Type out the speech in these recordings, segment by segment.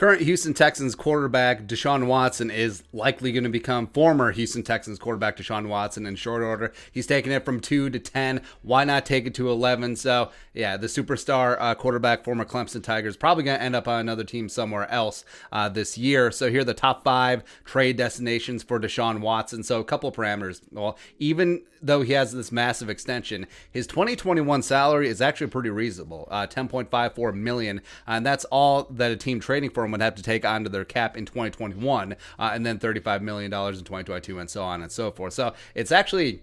Current Houston Texans quarterback Deshaun Watson is likely going to become former Houston Texans quarterback Deshaun Watson in short order. He's taking it from 2 to 10. Why not take it to 11? So, yeah, the superstar quarterback, former Clemson Tiger, is probably going to end up on another team somewhere else this year. So here are the top 5 trade destinations for Deshaun Watson. So a couple of parameters. Well, even though he has this massive extension, his 2021 salary is actually pretty reasonable, $10.54 million, and that's all that a team trading for him would have to take onto their cap in 2021, and then $35 million in 2022, and so on and so forth. So it's actually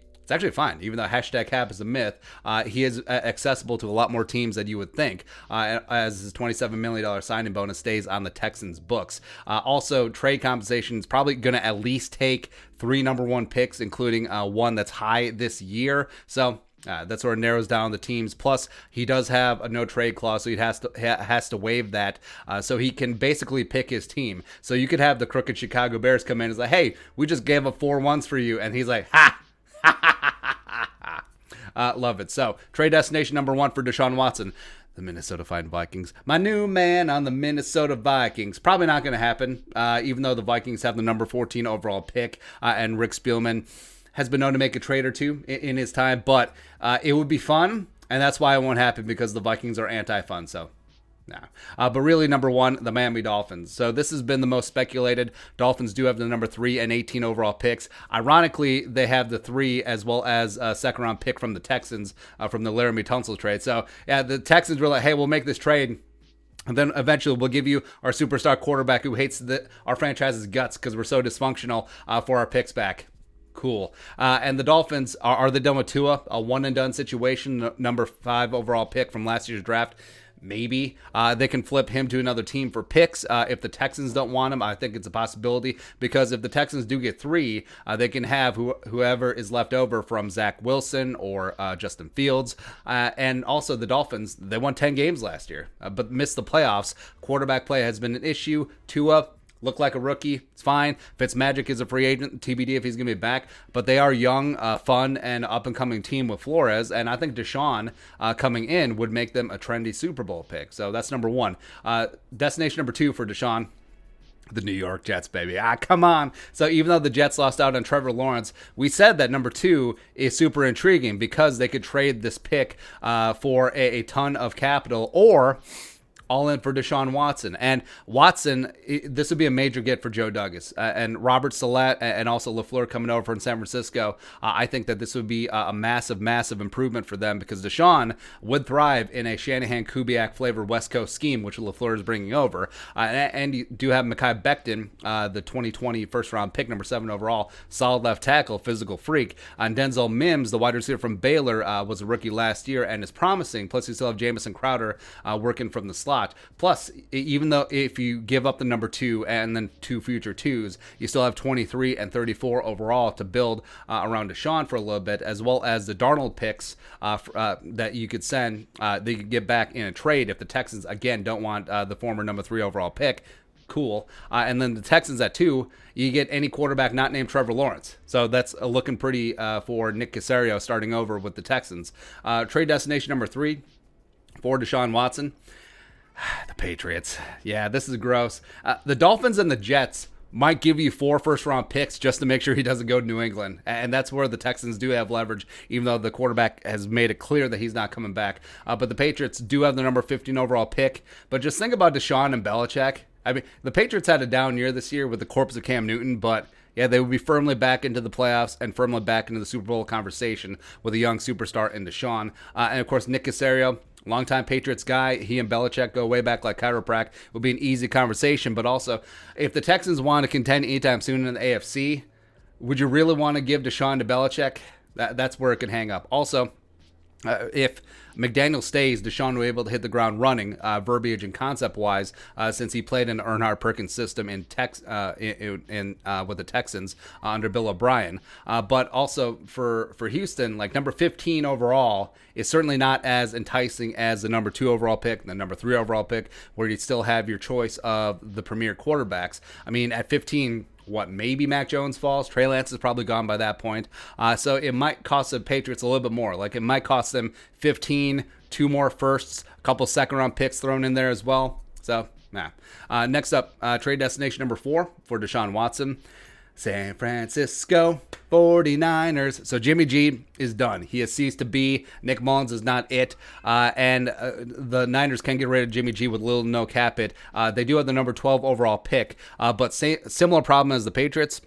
fine, even though hashtag cap is a myth. He is accessible to a lot more teams than you would think, as his $27 million signing bonus stays on the Texans' books. Also, trade compensation is probably going to at least take 3 number 1 picks, including one that's high this year. So that sort of narrows down the teams. Plus, he does have a no trade clause, so he has to waive that, so he can basically pick his team. So you could have the crooked Chicago Bears come in and say, "Hey, we just gave up 4 ones for you," and he's like, "Ha!" Love it. So, trade destination number 1 for Deshaun Watson, the Minnesota Vikings. My new man on the Minnesota Vikings. Probably not going to happen, even though the Vikings have the number 14 overall pick, and Rick Spielman has been known to make a trade or two in his time, but it would be fun, and that's why it won't happen, because the Vikings are anti-fun, so nah. But really, number 1, the Miami Dolphins. So this has been the most speculated. Dolphins do have the number 3 and 18 overall picks. Ironically, they have the 3 as well as a second-round pick from the Texans, from the Laramie Tunsil trade. So, yeah, the Texans were like, hey, we'll make this trade, and then eventually we'll give you our superstar quarterback who hates our franchise's guts because we're so dysfunctional, for our picks back. Cool. And the Dolphins, are they done with Tua? A one-and-done situation, number 5 overall pick from last year's draft? Maybe. They can flip him to another team for picks. If the Texans don't want him, I think it's a possibility, because if the Texans do get 3, they can have whoever is left over from Zach Wilson or Justin Fields. And also the Dolphins, they won 10 games last year, but missed the playoffs. Quarterback play has been an issue. Tua look like a rookie. It's fine. Fitzmagic is a free agent. TBD if he's going to be back. But they are young, fun, and up-and-coming team with Flores. And I think Deshaun coming in would make them a trendy Super Bowl pick. So that's number 1. Destination number 2 for Deshaun, the New York Jets, baby. Come on. So even though the Jets lost out on Trevor Lawrence, we said that number 2 is super intriguing because they could trade this pick for a ton of capital, or all in for Deshaun Watson. And Watson, this would be a major get for Joe Douglas. And Robert Saleh and also LaFleur coming over from San Francisco. I think that this would be a massive, massive improvement for them, because Deshaun would thrive in a Shanahan-Kubiak flavored West Coast scheme, which LaFleur is bringing over. And you do have Mekhi Becton, the 2020 first-round pick, number 7 overall, solid left tackle, physical freak. And Denzel Mims, the wide receiver from Baylor, was a rookie last year and is promising. Plus, you still have Jamison Crowder working from the slot. Plus, even though if you give up the number 2 and then 2 future 2s, you still have 23 and 34 overall to build around Deshaun for a little bit, as well as the Darnold picks that you could send, they could get back in a trade if the Texans, again, don't want the former number 3 overall pick. Cool. And then the Texans at 2, you get any quarterback not named Trevor Lawrence. So that's looking pretty for Nick Caserio starting over with the Texans. Trade destination number 3 for Deshaun Watson, the Patriots. Yeah, this is gross. The Dolphins and the Jets might give you 4 first-round picks just to make sure he doesn't go to New England. And that's where the Texans do have leverage, even though the quarterback has made it clear that he's not coming back. But the Patriots do have the number 15 overall pick. But just think about Deshaun and Belichick. I mean, the Patriots had a down year this year with the corpse of Cam Newton, but yeah, they would be firmly back into the playoffs and firmly back into the Super Bowl conversation with a young superstar in Deshaun. And, of course, Nick Caserio, longtime Patriots guy. He and Belichick go way back like chiroprac. Would be an easy conversation. But also, if the Texans want to contend anytime soon in the AFC, would you really want to give Deshaun to Belichick? That's where it could hang up. Also, if McDaniel stays, Deshaun will be able to hit the ground running, verbiage and concept-wise, since he played in the Earnhardt Perkins system with the Texans under Bill O'Brien. But also for Houston, like number 15 overall is certainly not as enticing as the number 2 overall pick and the number 3 overall pick, where you still have your choice of the premier quarterbacks. I mean, at 15, maybe Mac Jones falls. Trey Lance is probably gone by that point. So it might cost the Patriots a little bit more. Like, it might cost them 15, 2 more firsts, a couple second-round picks thrown in there as well. So Nah. Next up, trade destination number 4 for Deshaun Watson. San Francisco 49ers. So Jimmy G is done. He has ceased to be. Nick Mullins is not it. And the Niners can get rid of Jimmy G with little to no cap hit. They do have the number 12 overall pick. But similar problem as the Patriots.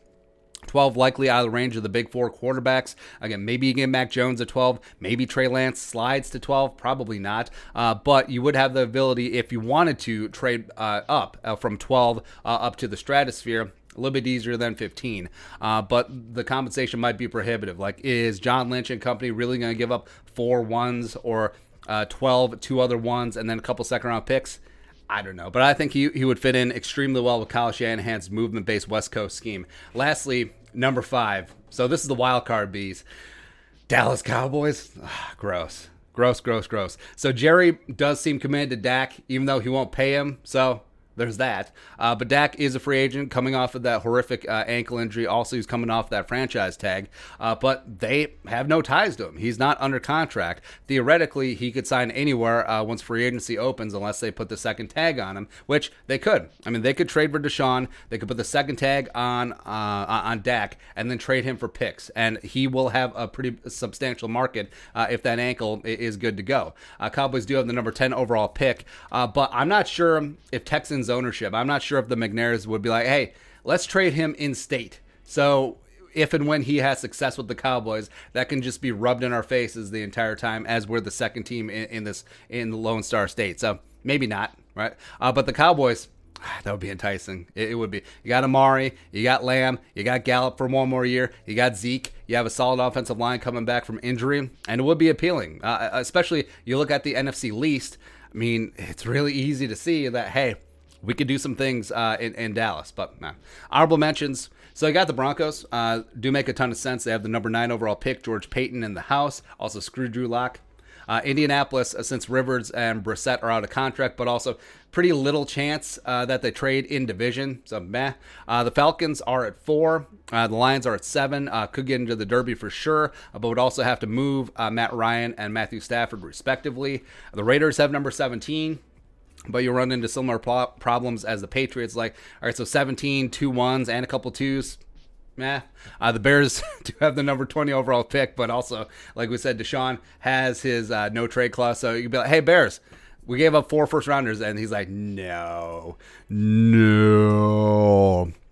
12 likely out of the range of the big 4 quarterbacks. Again, maybe you get Mac Jones at 12. Maybe Trey Lance slides to 12. Probably not. But you would have the ability, if you wanted to, trade up from 12 up to the stratosphere. A little bit easier than 15. But the compensation might be prohibitive. Like, is John Lynch and company really going to give up 4 ones or 12, 2 other ones, and then a couple second-round picks? I don't know, but I think he would fit in extremely well with Kyle Shanahan's movement-based West Coast scheme. Lastly, number 5. So this is the wild card bees. Dallas Cowboys. Gross. Gross. So Jerry does seem committed to Dak, even though he won't pay him. So there's that. But Dak is a free agent coming off of that horrific ankle injury. Also, he's coming off that franchise tag. But they have no ties to him. He's not under contract. Theoretically, he could sign anywhere once free agency opens unless they put the second tag on him, which they could. I mean, they could trade for Deshaun. They could put the second tag on Dak and then trade him for picks. And he will have a pretty substantial market if that ankle is good to go. Cowboys do have the number 10 overall pick. But I'm not sure if Texans ownership, I'm not sure if the McNairs would be like, hey, let's trade him in state. So if and when he has success with the Cowboys, that can just be rubbed in our faces the entire time as we're the second team in the Lone Star State. So maybe not, right? But the Cowboys, that would be enticing. It would be. You got Amari, you got Lamb, you got Gallup for one more year, you got Zeke, you have a solid offensive line coming back from injury, and it would be appealing. Especially you look at the NFC least. I mean, it's really easy to see that, hey, we could do some things in Dallas, but nah. Honorable mentions. So you got the Broncos. Do make a ton of sense. They have the number 9 overall pick, George Payton in the house. Also, screw Drew Lock. Indianapolis, since Rivers and Brissett are out of contract, but also pretty little chance that they trade in division. So, meh. The Falcons are at 4. The Lions are at 7. Could get into the Derby for sure, but would also have to move Matt Ryan and Matthew Stafford, respectively. The Raiders have number 17. But you'll run into similar problems as the Patriots. Like, all right, so 17, 2 1s, and a couple 2s. Meh. The Bears do have the number 20 overall pick, but also, like we said, Deshaun has his no trade clause. So you'd be like, hey, Bears, we gave up 4 first-rounders. And he's like, no.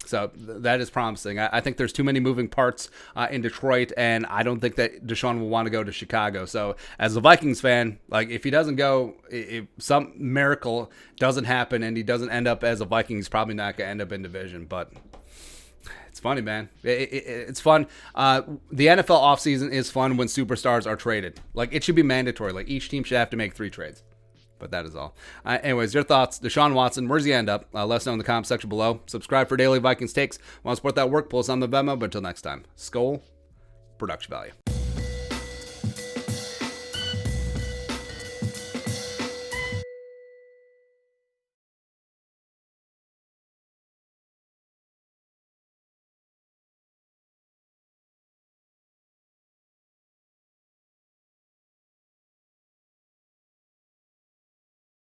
So that is promising. I think there's too many moving parts in Detroit, and I don't think that Deshaun will want to go to Chicago. So as a Vikings fan, like if he doesn't go, if some miracle doesn't happen and he doesn't end up as a Viking, he's probably not going to end up in division. But it's funny, man. It's fun. The NFL offseason is fun when superstars are traded. Like it should be mandatory. Like each team should have to make 3 trades. But that is all. Anyways, your thoughts. Deshaun Watson, where's he end up? Let us know in the comment section below. Subscribe for daily Vikings takes. Want to support that work? Pull us on the Venmo. But until next time, Skol, production value.